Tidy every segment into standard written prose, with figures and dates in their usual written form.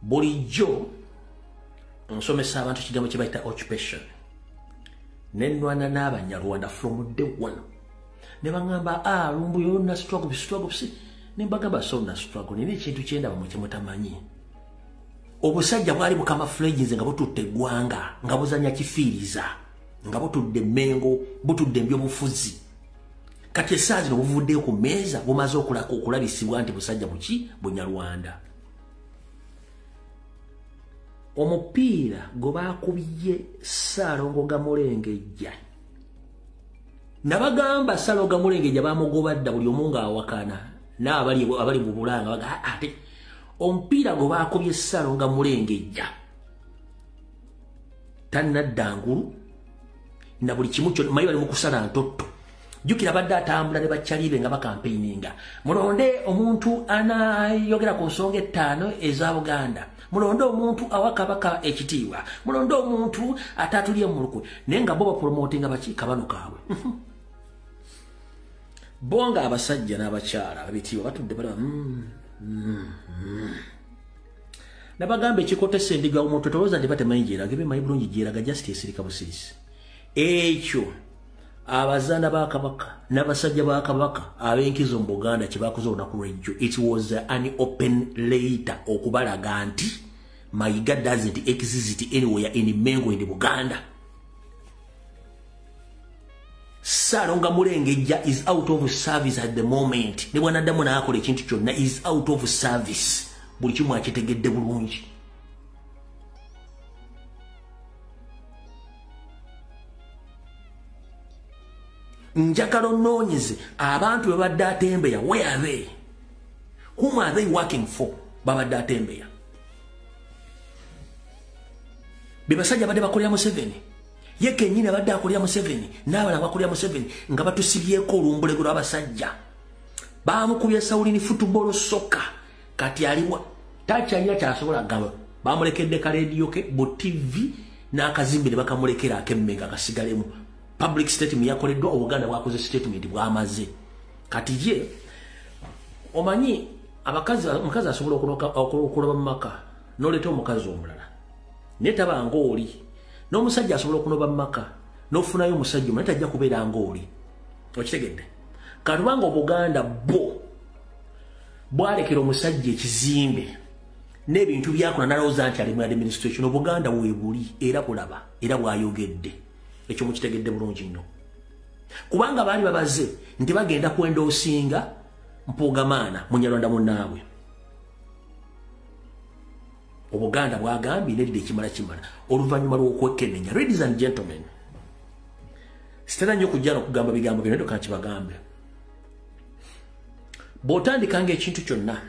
bulijjo nsomesa abantu kigambo kye bayita occupation nenwana n'Abanyarwanda from day one ne bangamba lumbu yonna struggle si ne mbagamba so na struggle nini ekintu kyendaba mu kimutamanyi obusajja bwali bukama fledges nga bututte eggwanga nga buzanya kifiiriza nga butudde Mengo butudde mbyobufuzi kati esaazi no buvuddeyo ku meeza bumaze okulabisibwa nti busajja buki Bunyarwanda omupiira gwe baakubye Ssaalongo Gamulengejja nabagamba Ssaalongo Gamulengejja bamugobadda buli omu ng'awakana n'abali mu Bulanga baga ate omupiira gwe baakubye Ssaalongo Gamulengejja tannaddangulu na buli kimu kyonna mayi bali mu kusala ntotto jukira badde atambula ne bakyalibe nga bakampeininga mulonde omuntu anayogera ku nsonga 5 eza Buganda mulonde omuntu awakabaka ekitiibwa mulonde omuntu atatulye mu lukwe naye nga bo bapromotinga baki kabano kaabwe bonga abasajja n'abakyala abitiibwa batudde balaba nabagamba ekikote sendiga omuntu tolooza nti batemanyi gyeraga ebe manyi bulungi gyeraga justice erika busirisi ekyo abazanda ba Kabaka n'abasajja ba Kabaka ab'enkizo mu Buganda kye bakoze olunaku lw'ejjo it was an open letter okubalaga nti Mayiga doesn't exist anywhere in Mengo in Buganda. Ssaalongo Gamulengejja is out of service at the moment. Ne bwanaddamu n'akola ekintu kyonna is out of service. Buli kimu akitegedde bulungi. Njagala onnoonyeze abantu bwe badde atembeya where are they? Whom are they working for? Babadde atembeya. Bebasajja badde bakolera Museveni. Ye kennyini badde akolera Museveni n'abalala bakolera Museveni nga batusibyeko olumbulego lw'abasajja. Bamukubye Sawulini football soccer kati aliwa takyalina kyasobola gamba. Bamulekedde ka radio ke bu TV n'akazimbi ne bakamulekera akemmenga kasigalemu. Public statement yakoleddwa Obuganda bwakoze statement bwamaze. Kati ye omanyi omukazi asobola okuloba mu maka n'oleeta omukazi omulala. Netaba ngoli n'omusajja asobola okunoba mu maka n'ofunayo omusajja omulala tajja kubeera ngoli. Okitegedde? Kalubanga Obuganda bwalekera omusajja ekizimbe n'ebintu byakuna n'alowooza nti ali mu administration. Obuganda weebuli era bulaba era bwayogedde. Ekyo mukitegedde bulungi nnyo. Kubanga baali babaze nti bagenda kwenda osinga Mpugamaana Munyarwanda munnaabwe. Obuganda bwagambye nedde ekimala oluvannyuma lw'okwekenneenya. Ladies and gentlemen, sitera nnyo kujja n'okugamba bigambo bino ndo kanti bagambe. Bw'otandikanga ekintu kyonna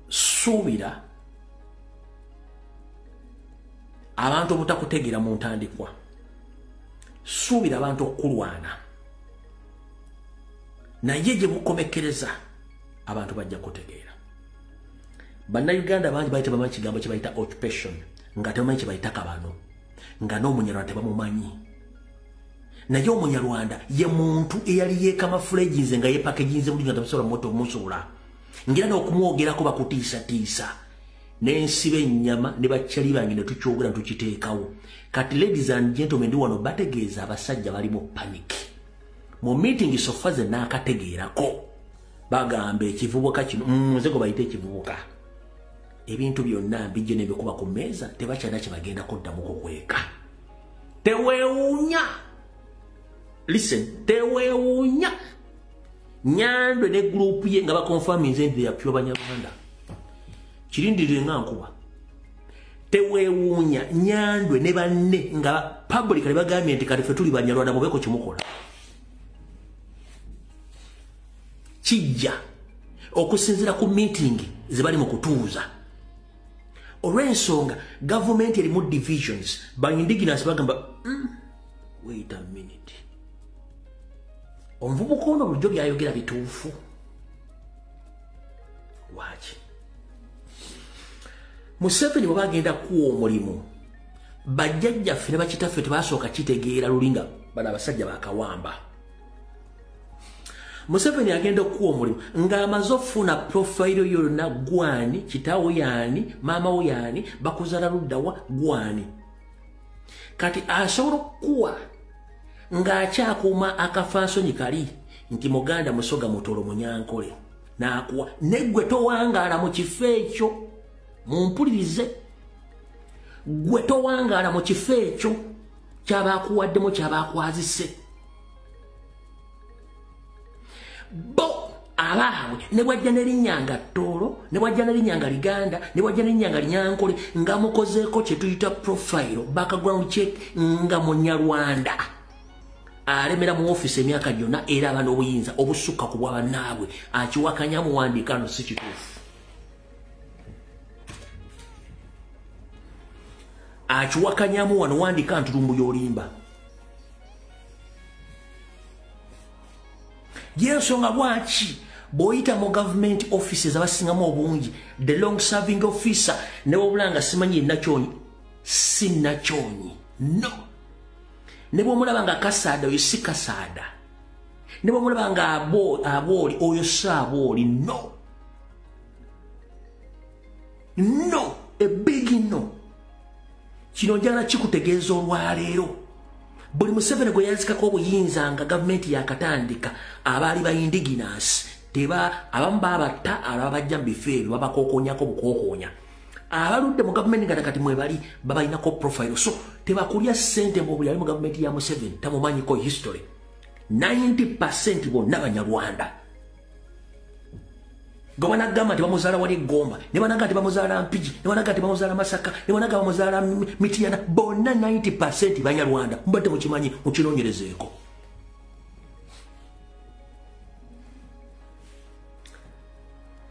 suubira abantu obutakutegeera mu ntandikwa. Suubira abantu okulwana. Naye gye bukomekkereza abantu bajja kutegeera. Bannayuganda bangi bayita bamanyi kigambo kye bayita occupation nga tebamanyi kye bayita kabano nga n'Omunyarwanda tebamumanyi. Naye Omunyarwanda ye muntu eyali yeekama fledges nga yeepakeginze buli nga tamusobola moto omusuula ngira n'okumwogerako bakutiisatiisa n'ensiba ennyama ne bakyali bange ne tukyogera tukiteekawo. Kati ladies and gentlemen ndi wano bategeeza abasajja bali mu panic. Mu meeting sofaze n'akategeerako bagamba ekivubuka kino nze go bayite ekivubuka. Ebintu byonna bijje ne bikuba ku mmeeza tebakyalina kye bagenda kuddamu kukweka. Teweewuunya. Listen, teweewuunya. Nyandwe ne group ye nga bakonfaminze nti yapyo Banyarwanda. Kirindirire nga nkuba. Teweewuunya Nyandwe ne banne nga public bagambye nti kati ffe tuli Banyarwanda mubeko kimukola. Kijja okusinzira ku meeting ze bali mu kutuuza. Olw'ensonga government erimu divisions by indigenous bagamba wait a minute. Omuvubuka ono bulijjo byayogera bituufu. Lwaki? Museveni bwe bagenda kuwa omulimu bajjajjaffe ne bakitaffe tebasooka kitegeera lulinga bano abasajja bakawamba. Museveni agenda okuwa omulimu ng'amaze okufuna profile yonna gwani, kitaawo yaani, maama wo yaani, bakuzaala ludda wa gwani. Kati asobola okukuwa ng'akyakuuma akafansonyi kali nti Muganda Musoga Mutoro Munyankole n'akuwa neggwe towangaala mu kifo ekyo. Mumpulirize, gwe towangaala mu kifo ekyo ky'abaakuwaddemu ky'abaakwazise. Bo abaawe ne bwajja ne linnyanga Ttoro, ne bwajja ne linnyanga Liganda, ne bwajja ne linnyanga Linyankole nga mukozeeko kye tuyita profile background check nga Munyarwanda alemera mu office emyaka gyonna era aba n'obuyinza obusukka ku bwa bannaabwe akiwakanya muwandiika no si kituufu. Akiwakanyamu wano wandika ntulumbu y'olimba. Yensonga lwaki bw'oyita mu government offices abasingamu obungi the long serving officer ne wabulanga simanyi nakyonyi si nakyonyi no. Ne bw'omulaba nga kasaada oyo si kasaada. Ne bw'omulaba nga abooli oyo si abooli no. No, a big no. Kino njagala kikutegeeza olwaleero. Buli Museveni gwe yazikako obuyinza nga gavumenti yakatandika abaali ba indigenous abamu babatta abalala bajja mu bifo ebyo babakookonyako bukookonya. Abaludde mu gavumenti nga kati mwebali babalinako profile so tebakulya ssente mbu buli ali mu gavumenti ya Museveni tamumanyiko history. 90% bonna Banyarwanda. Gobana gamba nti bamuzaala wali Gomba, ne banaga nti bamuzaala Mpigi, ne banaga nti bamuzaala Masaka, ne banaga bamuzaala Mityana, bonna 90% Banyarwanda. Mbadde mukimanyi mukinoonyerezeeko.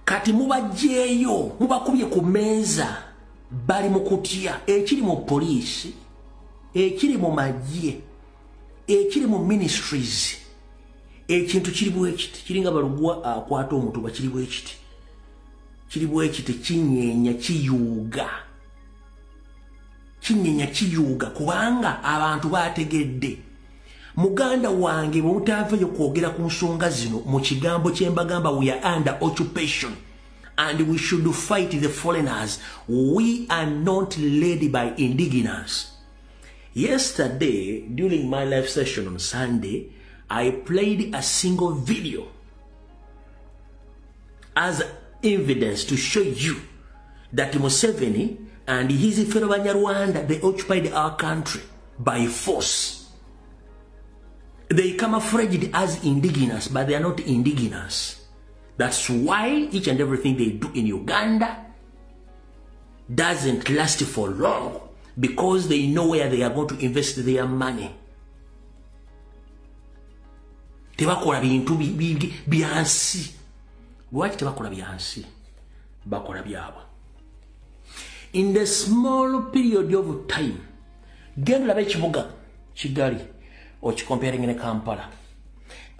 Kati mubajjeeyo, mubakubye ku meeza bali mu kutya ekiri mu poliisi, ekiri mu magye, ekiri mu ministries. Ekintu kiri bwekiti kiringa balugwa akwata omutuba kiri bwekiti kinyeenya kiyuuga kubanga abantu bategedde. Muganda wange bwe mutavayo kwogera ku nsonga zino mu kigambo kye mbagamba we are under occupation and we should fight the foreigners. We are not led by indigenous. Yesterday during my live session on Sunday I played a single video as evidence to show you that Museveni and his fellow Banyarwanda, they occupied our country by force. They camouflaged as indigenous, but they are not indigenous. That's why each and everything they do in Uganda doesn't last for long, because they know where they are going to invest their money. Tebakola bintu byansi. Lwaki tebakola byansi? Bakola byabwe. In the small period of time, genda labe kibuga Kigali okikomparing ne Kampala.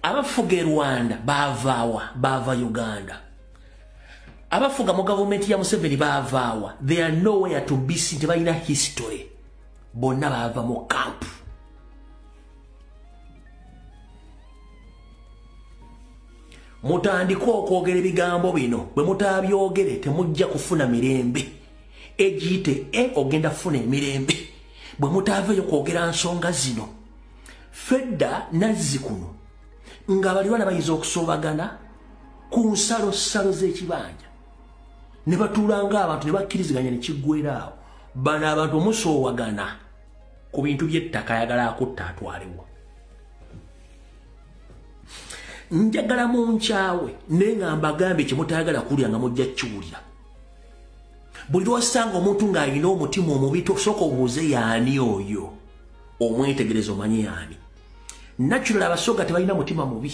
Abafuga Rwanda bava Uganda. Abafuga mu government ya Museveni bavaawa. They are nowhere to be seen. Tebalina history. Bonna bava mu camp. Mutandika okwogera ebigambo bino bwe mutabyogere temujja kufuna mirembe. Ejite ogenda kufuna emirembe bwe mutavayo kwogera nsonga zino. Fedda Nazzikuno nga baliwana bayinza okusobagana ku nsalo z'ekibanja ne batuulanga abantu ne bakkiriziganya ne kiggweeraawo. Bano abantu musoowagana ku bintu by'ettaka ayagala akutta atwalibwa. Njagala munkyawe naye nga mbagambye kye mutayagala kulya nga mujja kiwulira. Buli lw'osanga omuntu ng'alina omutima omubi tosooka obuuze y'ani oyo omwetegereza omanye y'ani. Natural Abasoga tebalina mutima mubi.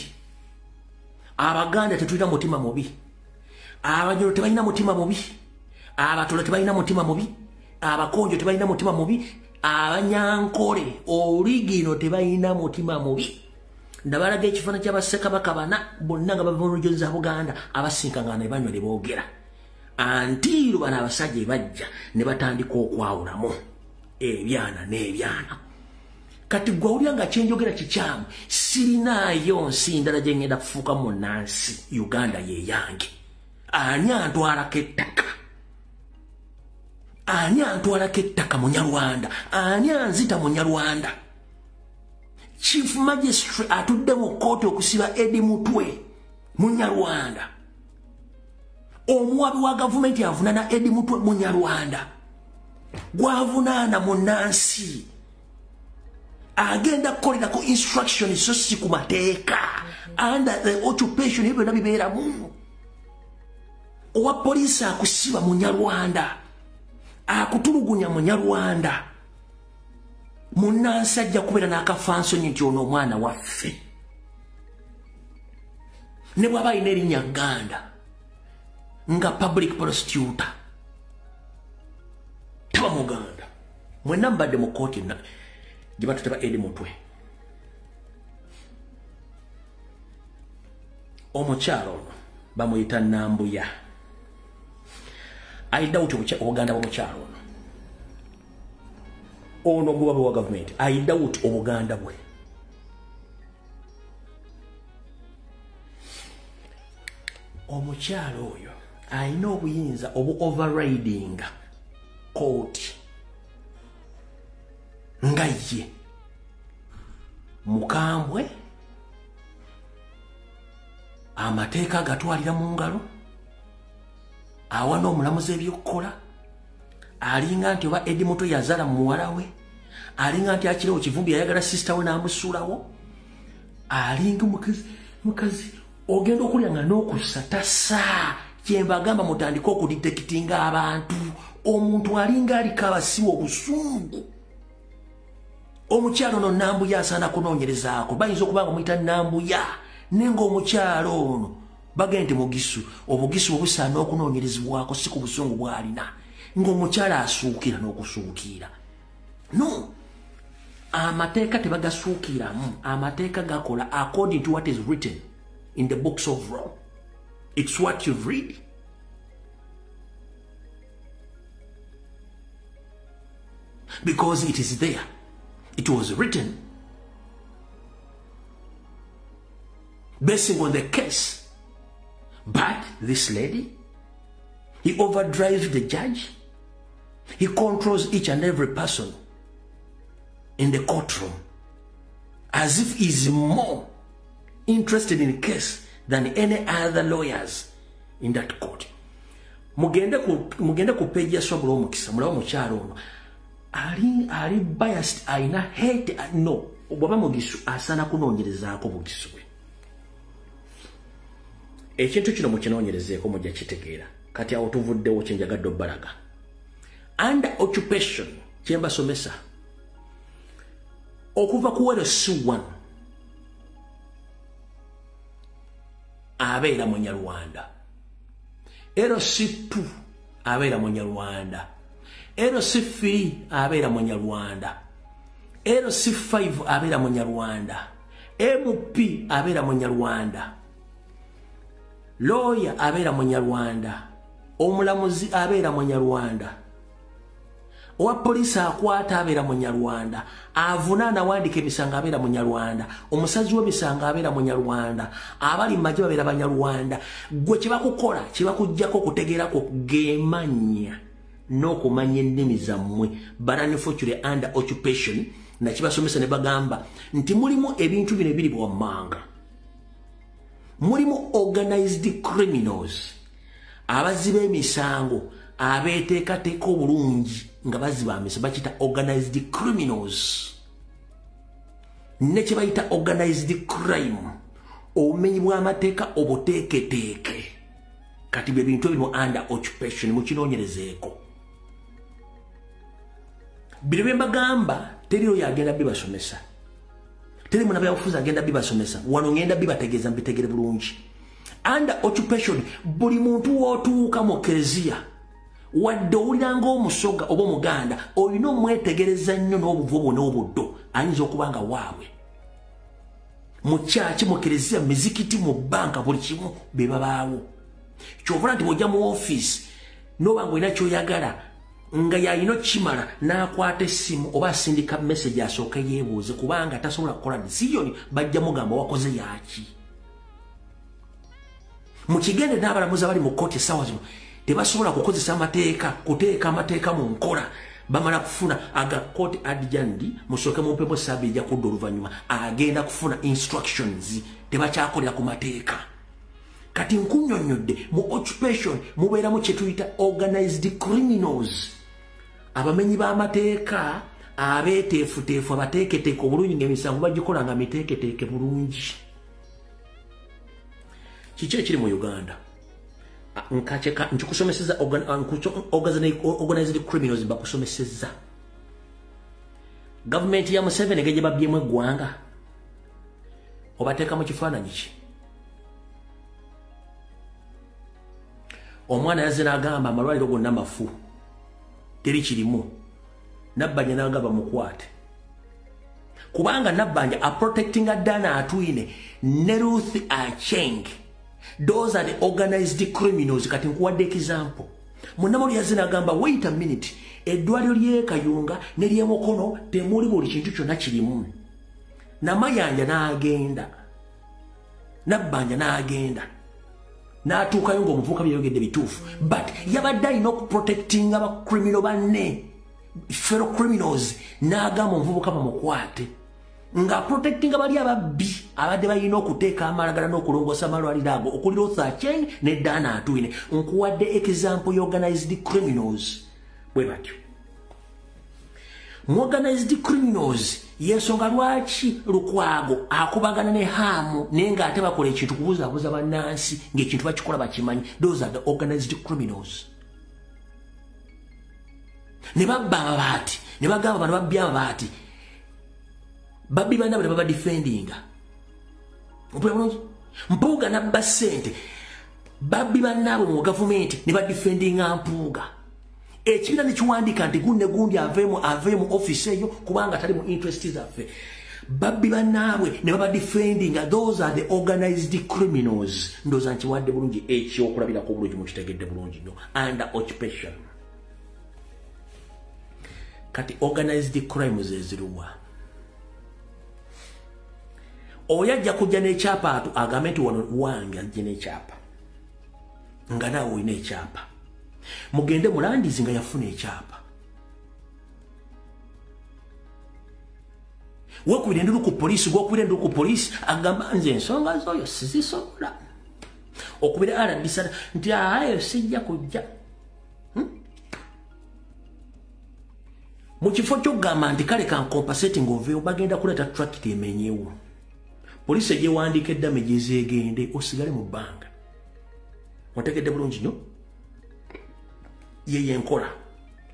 Abaganda tetulina mutima mubi. Abanyoro tebalina mutima mubi. Abatola tebalina mutima mubi. Abakonjo tebalina mutima mubi. Abanyankole Origino tebalina mutima mubi. Ndabalaga ekifaananyi ky'Abassekabaka bana bonna nga bava mu region za Buganda abasinkangana ne banywa ne boogera. Antiiro bano abasajja bajja ne batandika okwawulamu ebyana n'ebyana. kati gwa ulyanga chenjogera kikyamu sirinaayo nsi ndala gye ngenda kufuuka munnansi Uganda ye yange ani antwalako ettaka ani antwalako ettaka munyarwanda ani anzita munyarwanda Chief Magistrate atudde mu kooti okusiba Eddie Mutwe munyarwanda omuwabi wa gavumenti avunana Eddie Mutwe munyarwanda gwavunaana munnansi agenda kukolera ku instruction so si ku mateeka under the occupation ebyo byonna bibeeramu owa poliisi akusiba munyarwanda akutulugunya munyarwanda munnansi ajja kubeera n'akafansonyi nti ono omwana waffe ne bw'aba alina erinnya Ganda nga public prosecutor taba muganda mwenna mbadde mu kooti gye batuteba Eddie Mutwe omukyalo ono bamuyita Nambuya I doubt obuganda bw'omukyalo ono omuwabi wa gavumenti I doubt obuganda bwe omukyalo oyo alina obuyinza obu-overriding court nga ye mukambwe amateeka agatwalira mu ngalo awana omulamuzi ebyokukola alinga nti oba Eddie Mutwe yazaala muwala we alinga nti akiriwo Kivumbi yayagala sister we n'amusuulawo alinga mukazi ogenda okulya nga n'okussa tassa kyembagamba mutandika okuditekitinga abantu omuntu alinga aliko abasiwa obusungu omukyalo ono Nambuya asaana kunoonyerezaako bayinza okuba nga muyita Nambuya nenga omukyalo ono bagenda nti Mugisu obugisu obusaana okunoonyerezebwako si ku busungu bw'alina ng'omukyala asuukira n'okusuukira no amateeka tebagasuukiramu amateeka gakola according to what is written in the books of law. It's what you read. Because it is there. It was written. Basing on the case. But this lady, he overdrives the judge. He controls each and every person in the courtroom. As if he's more interested in the case than any other lawyers in that court. Mugende ku page ya Swabula Omukisa mulaba mukyalo ono ali biased aina hate no bwaba Mugisu asana kunoonyerezaako Bugisu bwe ekintu kino mukinoonyerezeeko mujja kitegeera kati awo tuvuddewo kyenjagadde obbalaga under occupation kyembasomesa okuva ku wero C1 abeera munyarwanda LC2 abeera munyarwanda LC3 abeera munyarwanda LC5 abeera munyarwanda MP abeera munyarwanda lawyer abeera munyarwanda omulamuzi abeera munyarwanda owa polisi akwata abeera munyarwanda avunaana wandika emisanga abeera munyarwanda omusazi w'emisanga abeera munyarwanda abali mu magye babeera banyarwanda gwe kye bakukola kye bakuggyako okutegeerako gemanya n'okumanya ennimi zammwe unfortunately under occupation nakibasomesa ne bagamba nti mulimu ebintu bino ebiri bwammanga mulimu organized criminals abaziba emisango abeeteekateeka obulungi nga baziba amisa bakita organized criminals ne kye bayita organized crime obumenyi bw'amateeka obuteeketeeke kati bye bintu ebirimu under occupation mukinoonyerezeeko bino bye mbagamba teri oyo agenda bibasomesa teri munabyabufuzi agenda bibasomesa wano ngenda bibategeeza mbitegere bulungi under occupation buli muntu wootuuka mu kereziya wadde owuliranga omusoga oba omuganda olina omwetegereza nnyo n'obuvu obwo n'obuddo ayinza okuba nga waabwe mu kyaki mu kereziya mizikiti mu banka buli kimu be babaawo kyovula nti bw'ojja mu ofiisi n'oba nga olina kyoyagala nga yalina kimala n'akwata essimu oba asindika message asooka yeebuuze kubanga tasobola kukola decision bajja mugamba wakoze yaki. Mu kigende n'abalamuzi abali mu kkooti essaawa zino tebasobola kukozesa amateeka kuteeka amateeka mu nkola bamala kufuna aga court adjandi musooke mu mpepo sabbi ejja kudda oluvannyuma agenda kufuna instructions tebakyakolera ku mateeka. Kati nkunnyonnyodde mu occupation mubeeramu kye tuyita organized criminals, abamenyi b'amateeka abeeteefuteefu abateeketeeke obulungi ng'emisango bagikola nga miteeketeeke bulungi. Kiki ekiri mu Uganda? Nkikusomeseza organized criminals bakusomeseza. Government ya Museveni geje babyemu eggwanga obateeka mu kifaananyi ki? Omwana yazze n'agamba amalwaliro gonna mafu teri kirimu. Nabbanja n'agamba mukwate kubanga Nabbanja aprotectinga Dana Atwine ne Ruth Acheng. Those are the organized criminals. Kati nkuwadde example. Munamuli yazze n'agamba wait a minute, eddwaliro ly'e Kayunga ne ly'e Mukono temuli buli kintu kyonna kirimu. Namayanja n'agenda, Nabbanja n'agenda n'atuukayo ng'omuvubuka byeyogedde bituufu, but yabadde alina okuprotectinga abacriminal banne, fellow criminals, n'agamba omuvubuka bamukwate nga protectinga bali ababbi abadde balina okuteeka amalagala n'okulongoosa amalwaliro ago okuli Ruth Acheng ne Dana Atwine. Nkuwadde example y'organized criminals bwe batyo. Mu organized criminals yensonga lwaki Lukwago akubagana ne Hamu naye ng'ate bakola ekintu kubuzaabuza bannansi ng'ekintu bakikola bakimanyi. Those are the organized criminals. Ne babba ababaati ne bagamba bano babbi ababaati babbi banabwe baba defendinga. Mpuuga nabba ssente babbi bannaabwe mu gavumenti ne badefendinga Mpuuga. Ekibiina ne kiwandiika nti gunne gundi aveemu office eyo kubanga tali mu interest zaffe. Babbi bannaabwe ne baba defendinga. Those are the organized criminals. Ndowooza nkiwadde bulungi ekyokulabirako bulungi mukitegedde bulungi nnyo. Under occupation. Kati organized crimes eziruwa. Oyo ajja kujja n'ekyapa agambe nti wano wange ajje n'ekyapa nga naawe olina ekyapa. Mugende mulandizi nga yafuna ekyapa. Wekubira enduulu ku poliisi gwokubira enduulu ku poliisi agamba nze ensonga z'oyo sizisobola. Okubira RDC nti ayo sijja kujja. Mu kifo ky'okugamba nti kale kankompasating oveewo bagenda kuleeta tractor emenyewo. Poliisi egyewandiika eddamage ezeegende osigale mu bbanga. Otegedde bulungi nnyo? Ye yenkola.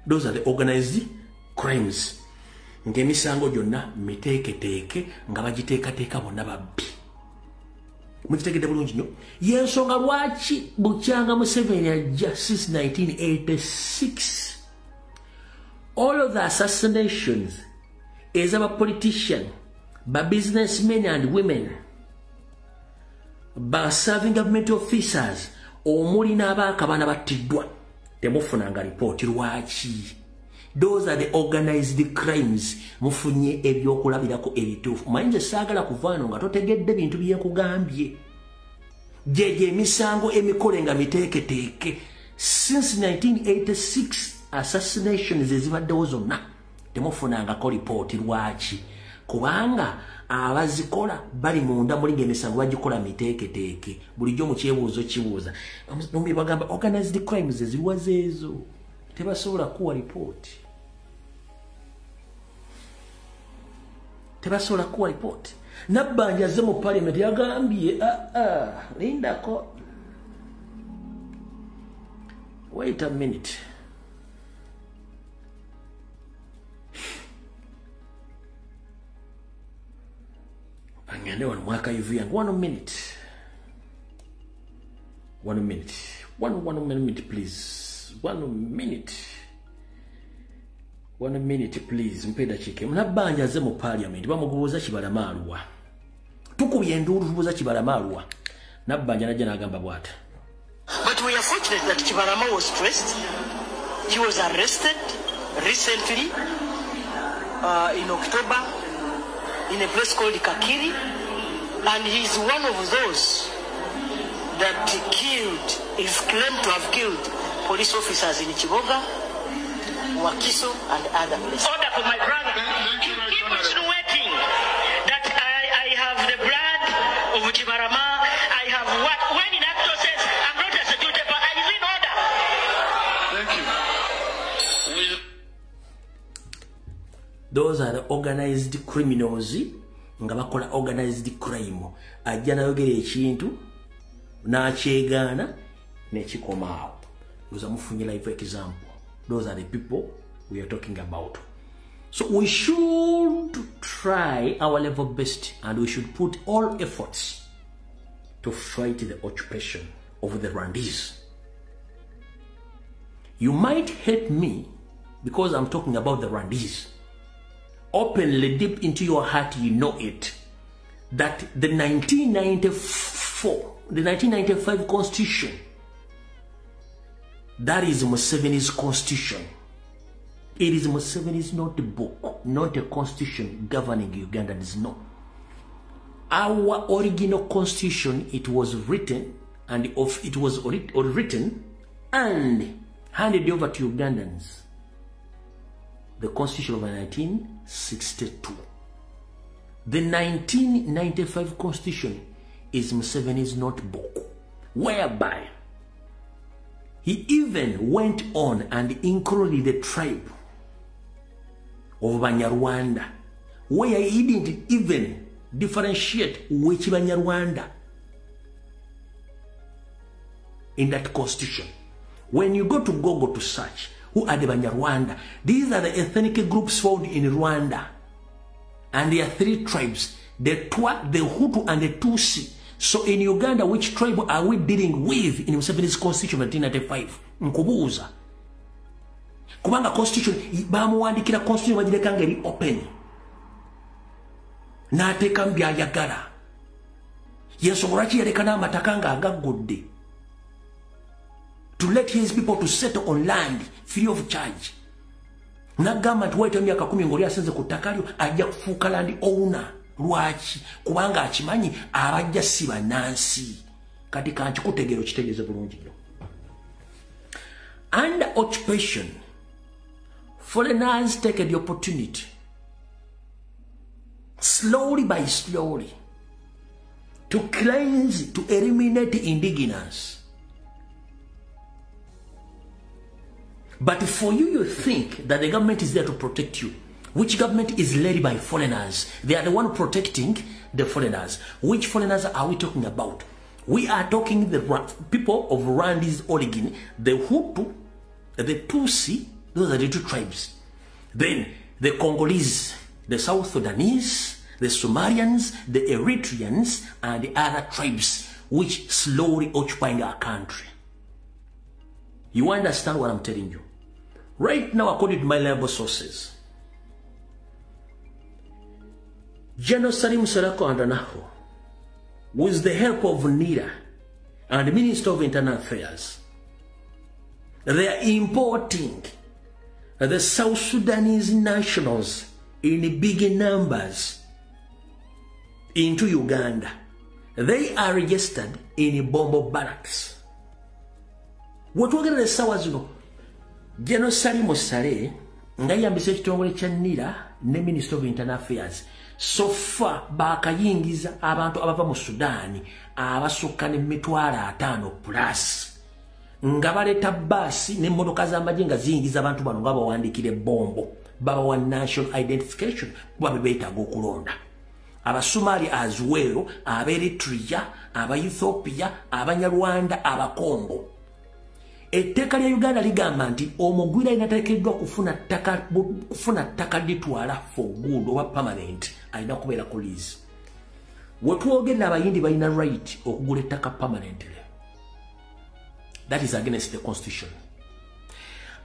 Those are the organized crimes. Ng'emisango gyonna miteeketeeke nga bagiteekateeka bonna babbi. Mukitegedde bulungi nnyo? Yensonga lwaki Bukyanga Museveni ajja since 1986. All of the assassinations is of a politician, by businessmen and women, by serving government officers, omuli n'abaaka bana battiddwa temufunanga report lwaki. Those are the organized crimes. Mufunye ebyokulabirako ebituufu. Manyi nze saagala kuvaano nga totegedde bintu byenkugambye. Jeje emisango emikole nga miteeketeeke. Since 1986 assassinations ezibaddewo zonna temufunangako report lwaki. Kubanga abazikola bali munda mulinga emisango bagikola miteeketeeke. Bulijjo mu kyebuuzo kibuuza. Nombi bagamba organized crimes eziriwa zeezo. Tebasobola kuwa report. Tebasobola kuwa report. Nabbanja azze mu parliament yagambye lindako. Wait a minute. Angende wano mwaka hivi yangu 1 minute. 1 minute. One minute please. 1 minute. 1 minute please. Mpeda chike. Nabbanja azze mu parliament bamugoboza Kibalamaalwa. Tukubye enduulu tubuza Kibalamaalwa. Nabbanja najja n'agamba bw'ata. But we are fortunate that Kibarama was stressed. He was arrested recently in October in a place called Kakiri, and he's one of those that is claimed to have killed police officers in Chiboga, Wakiso, and other places. Order for my brother. He keep insinuating that I have the blood of Chibarama. I have what? When in actual sense, I'm not a security, but I is in order. Thank you. Those are the organized criminals. Nga bakola organized crime. Ajja nayogera ekintu n'akyegana n'ekikomaawo. Mufunye live example. Those are the people we are talking about. So we should try our level best, and we should put all efforts to fight the occupation of the Rwandese. You might hate me because I'm talking about the Rwandese. Openly, deep into your heart, you know it, that the 1995 constitution, that is Museveni's constitution. It is Museveni's notebook, not a constitution governing Ugandans. No. Our original constitution, it was written and written and handed over to Ugandans. The constitution of 1962. The 1995 constitution is Museveni's notebook, whereby he even went on and included the tribe of Banyarwanda, where he didn't even differentiate which Banyarwanda in that constitution. When you go to Google to search, who are the Banyarwanda? These are the ethnic groups found in Rwanda. And there are 3 tribes, the Twa, the Hutu, and the Tutsi. So in Uganda, which tribe are we dealing with in Museveni's constitution of 1995? Nkubuuza. Kubanga constitution, bamuwandikira constitution wajireka ngeri open. N'ateeka byayagala. Yensobola ki yaleka n'amataka nga agagudde. To let his people to settle on land free of charge. Nagamba nti waita myaka 10 ngoli asenze ku ttaka lyo ajja kufuuka land owner. Lwaki? Kubanga akimanyi abajja si bannansi. Kati kankikutegeero kitegeeze bulungi nnyo. Under occupation, foreigners take the opportunity, slowly by slowly, to cleanse, to eliminate indigenous. But for you, you think that the government is there to protect you. Which government is led by foreigners? They are the one protecting the foreigners. Which foreigners are we talking about? We are talking the people of Rwandese origin, the Hutu, the Tutsi, those are the 2 tribes. Then the Congolese, the South Sudanese, the Somalians, the Eritreans, and the other tribes which slowly occupying our country. You understand what I'm telling you? Right now, according to my reliable sources, General Salim Sarako Andanaho, with the help of NIDA and the Minister of Internal Affairs, they are importing the South Sudanese nationals in big numbers into Uganda. They are registered in Bombo barracks. What we're going to say was, General Salim Sare, ngayambise ekitongole kya NIDA ne Minister of Internal Affairs, so far bakayingiza abantu abava mu Sudan abasukka ne 5,000 plus. Nga baleta basi ne motoka z'amagye nga ziyingiza abantu bano nga bawandikire bombo. Babawa national identification kuba bebeetaaga okulonda. Abasomali as well, Aberitrea, Ethiopia, Abanyarwanda, Abakongo. Etteeka lya Uganda ligamba nti omugwira inateekeddwa kufuna ttaka litwala for good oba permanent alina kubeera ku lease. Wetwogera abayindi balina right okugula ettaka permanently. That is against the constitution.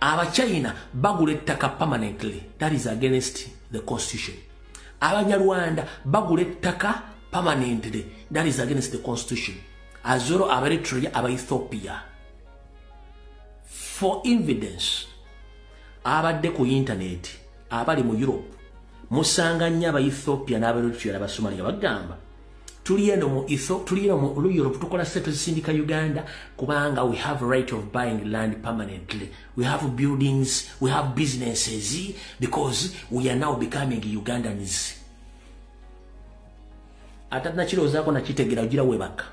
Abachina bagula ettaka permanently. That is against the constitution. Abanyarwanda bagula ettaka permanently. That is against the constitution. Azoro Aberitrea, Ethiopia. For evidence, abadde ku internet abali mu Europe musanga nnyo aba Ethiopia n'Aberitrea n'Abasomalia bagamba tuli eno mu Europe tukola se tuzisindika Uganda kubanga we have a right of buying land permanently, we have buildings, we have businesses because we are now becoming Ugandans. Atatna kirozaako nakitegera ogira webaka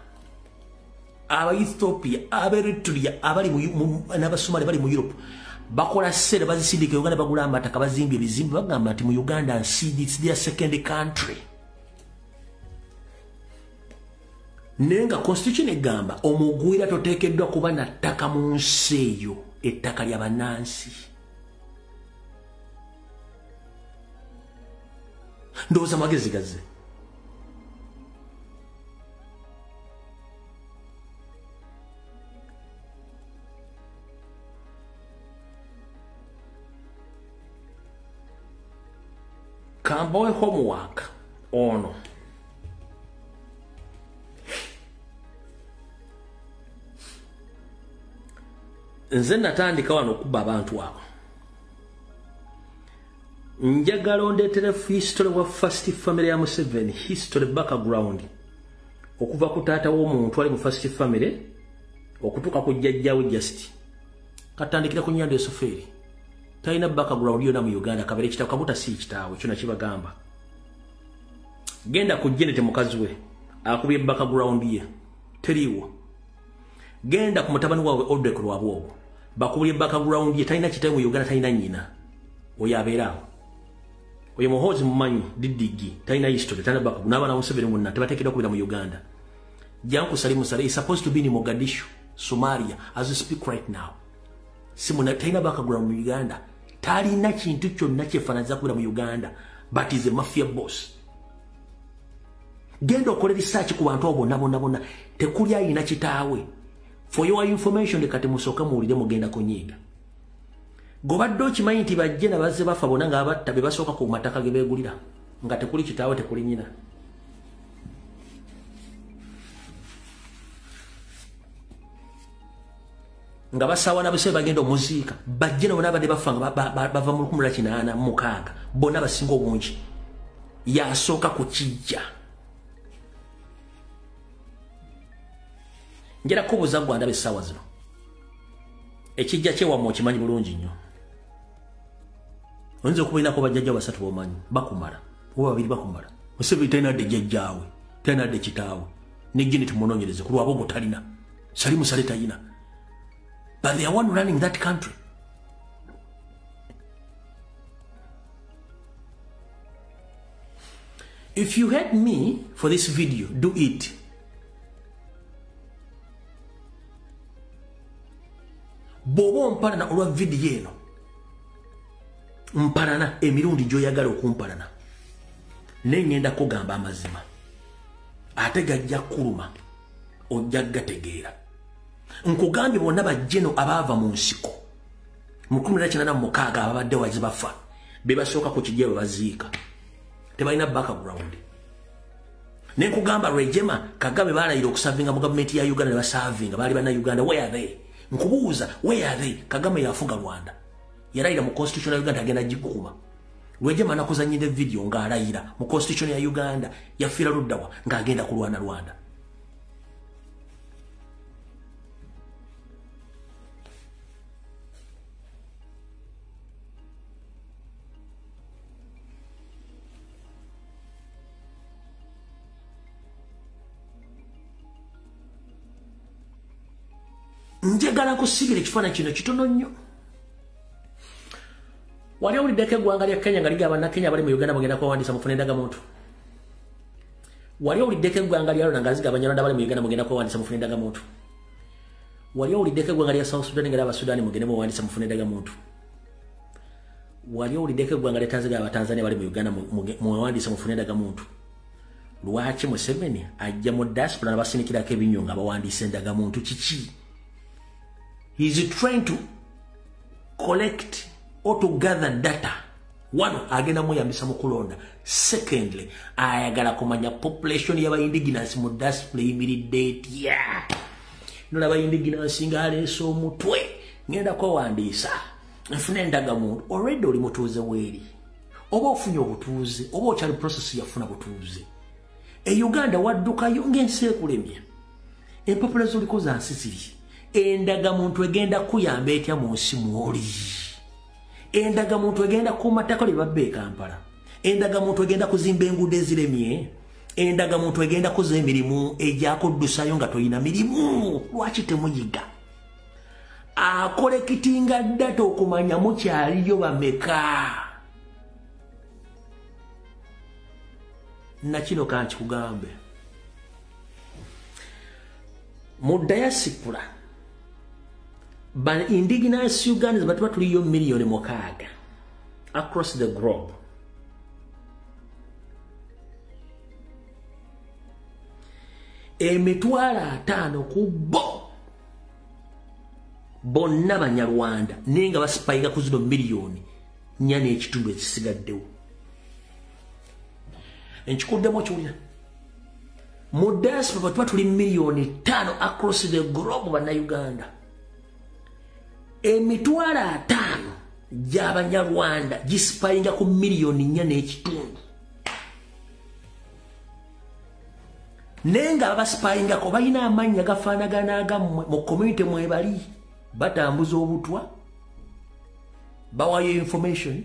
aba Ethiopia Aberitrea abali n'Abasomalia bali mu Europe bakola sera bazisindika Uganda bagula amataka bazimba ebizimbe bagamba nti mu Uganda it's their second country. Nenga constitution egamba omugwira totekeddwa kuba na ttaka mu nsi eyo ettaka lya bannansi. Ndowooza magezi gaze. Kambowe homework ono nze natandika wano okuba abantu abo njagala ondeetere history wa first family ya Museveni, history background okuva ku taata w'omuntu ali mu first family okutuuka ku jjajjaawe just katandikira ku Nyando Esoferi talina background yonna mu Uganda kabere kitaawe kabuta si kitaawe kyona kibagamba genda ku Janet mukazi we akubye background ye teriwo genda ku mutabani wawe Odek Lwabwobo bakubye background ye talina kitaawe mu Uganda talina nnyina oyo abeerawo oyo muhozi mumanyi didigi talina history talina background n'abaana Museveni munna tebateekeddwa kubira mu Uganda. Janku Salimu Saleh is supposed to be in Mogadishu, Somalia as we speak right now. Simuna talina background mu Uganda talina kintu kyonna kyefaananyiza kubira mu Uganda but is a mafia boss. Genda okole research ku bantu abo bonna tekuli ayina kitaawe. For your information kati musooka muwulire mugenda kunyiiga. Gobadde okimanyi nti bajje na bazze bafa bonna nga abatta be basooka ku mataka ge beegulira nga tekuli kitaawe tekuli nnyina. Nga basawa na bese bagenda omuziika bajje na bonna abadde bafa nga bava mu 1986 bonna basinga obungi yasooka ku kijja. Njera kubuza Gwanda besawa zino ekijja kye wamwe okimanyi bulungi nnyo. Oyinza okubeera ko bajjajja basatu bomanyi bakumala oba babiri bakumala Museveni talina de jjajjaawe talina de kitaawe ne Janet munoonyereze ku lwabo talina Salimu Saleh talina but they are one running that country. If you hate me for this video, do it. Bobo mparana olwa video eno mparana emirundi gyoyagala okumparana nengenda kugamba amazima ate gajja kuluma ojja gategeera nkugambye bonna bajjeno abaava mu nsiko mu 1986 ababadde wazi bafa be basooka ku kijja baziika tebalina background. Nenkugamba Rejema Kagame balayira okusavinga mu gavumenti ya Uganda ne basavinga bali bana Uganda where are they? Nkubuuza where are they? Kagame yafuga Rwanda yarayira mu constitution ya Uganda agenda jikuuma. Rejema nakuzanyide video nga alayira mu constitution ya Uganda yafira luddawa nga agenda kulwana Rwanda. Njagala kusibira ekifaananyi kino kitono nnyo. Wali owuliddeko eggwanga lya Kenya nga ligamba bannakenya bali mu Uganda bagenda kwewandiisa mufune endagamuntu. Wali owuliddeko eggwanga lya Rwanda nga zigamba Abanyarwanda bali mu Uganda mugenda kwewandiisa mufune endagamuntu. Wali owuliddeko eggwanga lya South Sudan nga Abasudaani mugende mwewandiisa mufune endagamuntu. Wali owuliddeko eggwanga lya Tanzania Abatanzania bali mu Uganda mwewandiisa mufune endagamuntu. Lwaki Museveni ajja mu diaspora n'abasinikirako ebinnyo nga bawandiisa endagamuntu kiki? He's trying to collect or to gather data. One, agenda muyambisa mu kulonda. Secondly, ayagala kumanya population y'aba indigenous mu diaspora imiridde etya. Nolaba indigenous nga aleese omutwe ngenda kwewandiisa nfuna endagamuntu already oli mutuuze weeri oba ofunye obutuuze oba okyali process yafuna butuuze Uganda waddukayo ng'ensi ekulemya empapula z'oliko za nsi ziri endagamuntu egenda kuyamba etya mu nsi mw'oli endagamuntu egenda kukuuma ttaka lye babba e Kampala endagamuntu egenda kuzimba enguudo eziremye endagamuntu egenda kuza emirimu egyakuddusayo nga toyina mirimu lwaki temuyiga akolekitinga data okumanya mukyaliyo bameka nakino kankikugambe mu diaspora indigenous Ugandans batuba tuliyo miliyoni 6 across the globe emitwalo 5 ku bonna Banyarwanda nenga basipayinga ku zino miliyoni 4.5 ezisigaddewo enchikuddemu kiwulira mu diaspora batuba tuli miliyoni 5 across the globe Bannayuganda emitwalo 5 gy'Abanyarwanda gisipayinga ku miliyoni 4.5 nenga abasipayingako balina amannya gafaanagana agammwe mu community mwebali batambuza obutwa bawayo information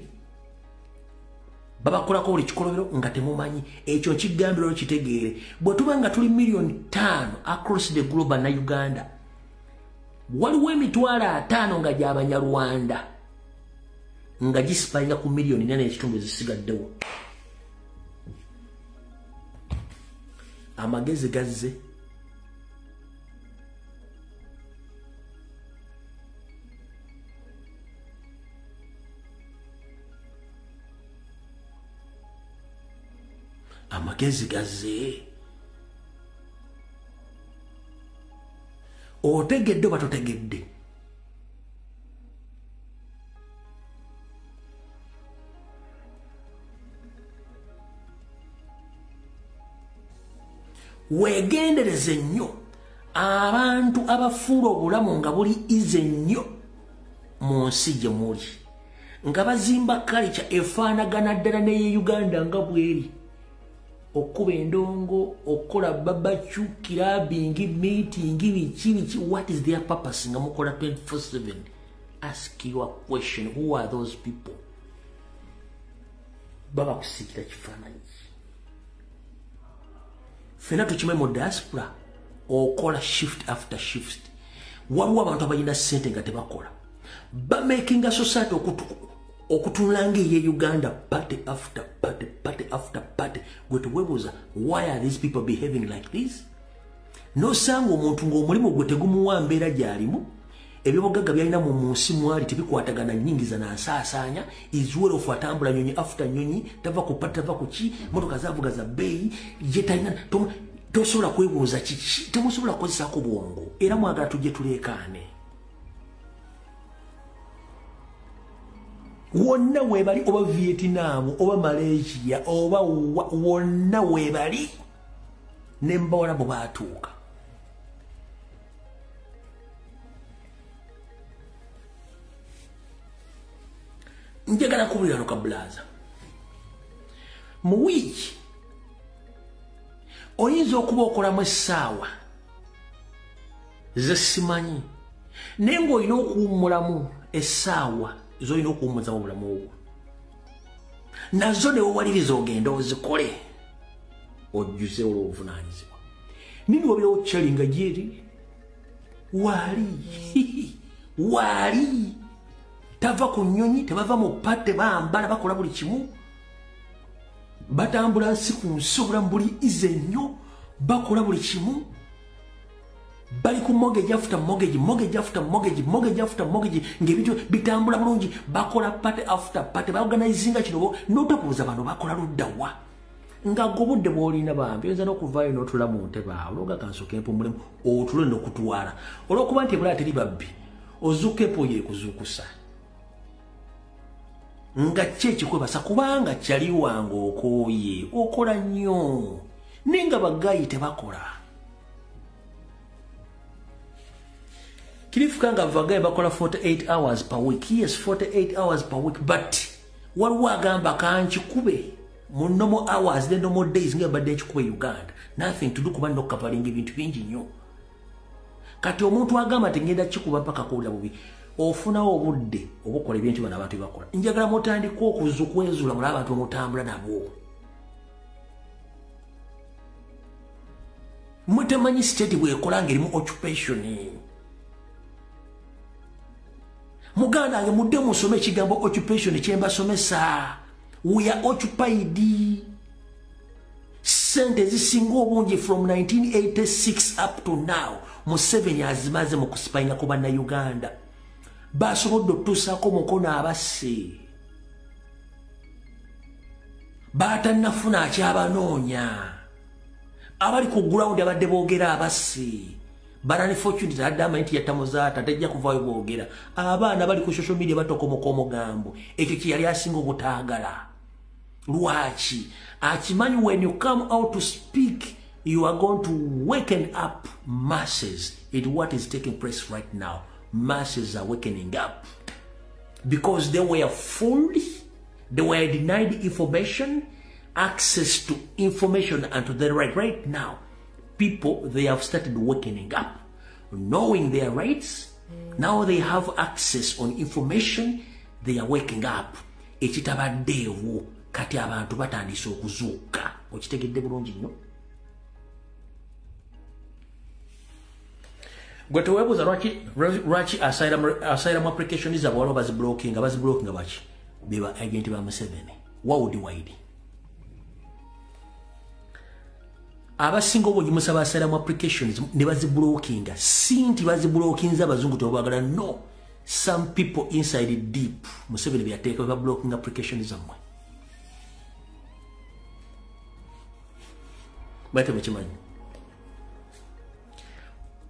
babakolako buli kikolobero nga temumanyi ekyo nkigambiro kitegeere bwe tuba nga tuli miliyoni 5 across the globe na Uganda waliwo emitwalo 5 nga gy'Abanyarwanda nga gisipayinga ku miliyoni 4.5 ezisigaddewo amagezi gazze otegedde oba totegedde wegendereze nnyo abantu abafuula obulamu nga buli ize nnyo mu nsi gye muli nga bazimba culture efaanagana ddala n'eye Uganda nga bweri okuba endongo okukola babacu clubbing meeting biki what is their purpose nga mukola 24/7 ask you a question who are those people baba kusikira kifaananyi fena tukimanyi mu diaspora okola shift after shift waliwo abantu abalina ssente nga tebakola bamakinga society okutunulanga eye Uganda party after party gwe tuwebuuza why are these people behaving like this nosanga omuntu ng'omulimu gwe tegumuwa mbeera gy'alimu ebyobugagga byalina mu nsi mwali tebikwatagana nnyingiza nansaasaanya izuwerofu atambula nyonyi after nyonyi tava ku pati tava ku ki motoka zaavuga za bbeeyi gye talina tosobola kwebuuza kiki temusobola kukozesako bwongo era mwagala tujje tuleekaane wonna weebali oba Vietnam oba Malaysia oba wonna weebali ne mbawala bwe baatuuka njagala kubulirano ka bulaza mu wiiki oyinza okuba okolamu essaawa ze simanyi naye ng'olina okuwummulamu essaawa z'olina okuwummuzamu obulamu obwo nazo ne wewaliriza ogenda ozikole ojjuze olw'obuvunaanyizibwa nini wabeerawo kyali nga gyeri waali tava ku nnyonyi tebava mu pate bambala bakola buli kimu batambula nsi ku nsi obulamu buli ize nnyo bakola buli kimu bali ku mortgage after mortgage ng'ebintu bitambula bulungi bakola pate after pate baorganizinga kino n'otokubuza bano bakola luddawa nga gobudde bw'olina bambi oyinza n'okuvaayo n'otula mu ntebe awo olwoga kansooka empumulemu otule n'okutwala olw'okuba nti ebulaya teri babbi ozuuka epo yeekuzuukusa nga ki ekikwebasa kubanga kyali wange okooye okola nnyo naye nga bagayi tebakola Cliff Kanga Vagaye bakola 48 hours per week. Yes, 48 hours per week, but waliwo agamba kanchikube mu normal hours, the normal days nga badde chikube Uganda. Nothing to do kuba no covering ebintu bingi nnyo. Kati omuntu agamba tengenda chikuba paka kola bubi. Ofuna obudde obukola ebintu bana abantu bakola. Njagala mutandika okuzukwezula mulaba abantu mutambula nabo. Mutamanyi state bwekola ngerimu occupation. Muganda nge mudde musome ekigambo occupation kyemba somesa. We are occupied. Sente zisinga obungi from 1986 up to now. Museveni azimaze mu kusipainga ku banna Uganda. Basobodde otuusaako mukono abase. Baatannafuna akyabanoonya. Abali ku ground abadde boogera abase. Barani fortunate adama nti yatamuzaata tajja kuvaayo boogera. Abaana bali ku social media batokomoka omugambo. Ekyo kye yali asinga obutaagala. Lwaki? Akimanyi when you come out to speak, you are going to waken up masses. It's what is taking place right now. Masses are wakening up. Because they were fooled, they were denied information, access to information and to the right now. People, they have started waking up, knowing their rights. Now they have access on information. They are waking up. Ekitabaddeewo kati abantu batandise okuzuuka. Okitegedde bulungi nnyo. Gwe teweebuuza lwaki asylum application zaabwe waliwo baziblockinga baki? Beba agenti ba Museveni. Wide. Abasinga obungi musaba asylum applications ne baziblockinga. Si nti baziblockinza abazungu tebagala, no. Some people inside deep Museveni byateeka ba blocking applications zammwe. Bate mukimanyi.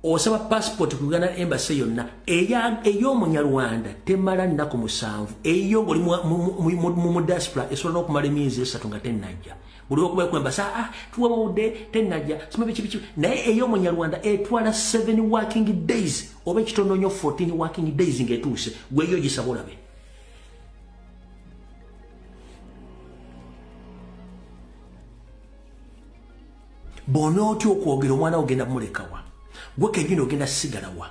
Osaba passport ku Uganda Embassy yonna ey'Omunyarwanda temala nnaku 7. Eyo ng'oli mu diaspora esobola n'okumala emyezi 3 nga tennajja. Buli okuba ku embassy tuwabudde tennajja sima biki naye ey'Omunyarwanda etwala 7 working days oba ekitono nnyo 14 working days ng'etuuse gwe yo gisaba olabe. Bona otya okwogera omwana ogenda mulekawa. Gwe kenyini ogenda sigalawa.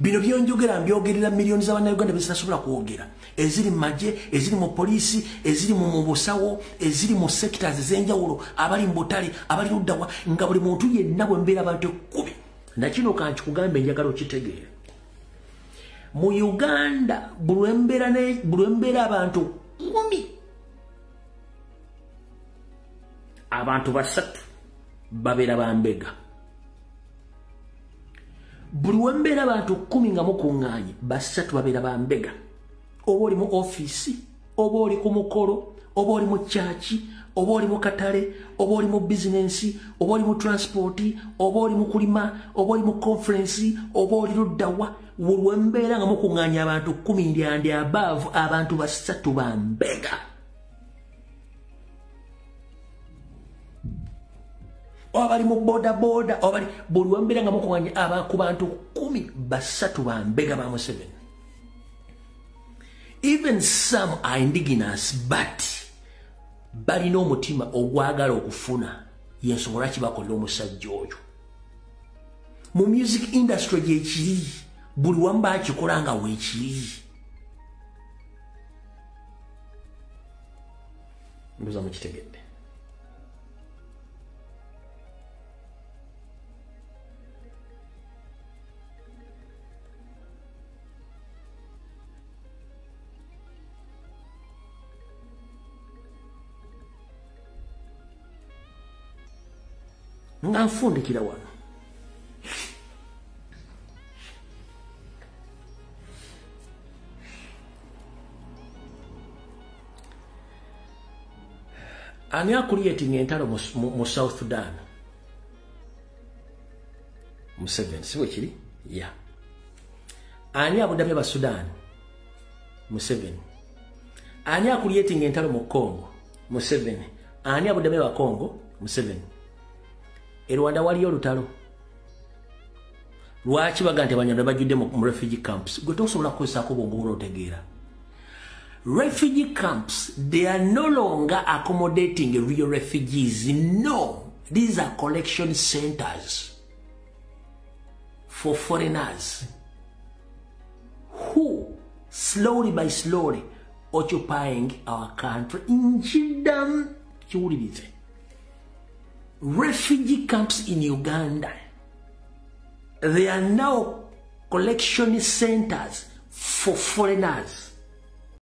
Bino byonjogera mbyogerera milioni z'Abannayuganda bezitasobola kwogera. Eziri mu magye, eziri mu poliisi, eziri mu busawo, eziri mu sectors ez'enjawulo, abali mu butale, abali luddawa, nga buli muntu yenna bwe mbeera abantu 10. Nakino kankikugambe njagala okitegeera. Mu Uganda bulwembeera abantu 10. Abantu 3 babeera bambega. Buli wembeera abantu 10 nga mukuŋŋaanye 3 babeera bambega. Oba oli mu office, oba oli ku mukolo, oba oli mu church, oba oli mu katale, oba oli mu business, oba oli mu transport, oba oli mu kulima, oba oli mu conference, oba oli luddawa. Wembeera nga mukuŋŋaanye abantu 10 ndi above abantu 3 bambega. Obali mu boda obali buli wembeera nga mukuŋŋaanye ku bantu 10 3 bambega ba Museveni. Even some are indigenous, but balina omutima ogwagala okufuna y'ensonga lwaki bakola omusajja oyo. Mu music industry gyekiri buli wamu bakikola nga weekiri. Ndoza mukitegedde. Nga nfundikira wano. Ani akulietinga entalo mu South Sudan? Museveni, si bwe kiri? Ya. Ani abudamya ba Sudan? Museveni. Ani akulietinga entalo mu Congo? Museveni. Ani abudamya ba Congo? Museveni e Rwanda waliyo olutalo lwaki baga nti abanyarwanda bajjudde mu refugee camps gwe tosobola kukozesako bwongo otegeera refugee camps they are no longer accommodating real refugees. No, these are collection centers for foreigners who slowly by slowly occupying our country. Njidam kiwulirize. Refugee camps in Uganda, they are now collection centers for foreigners.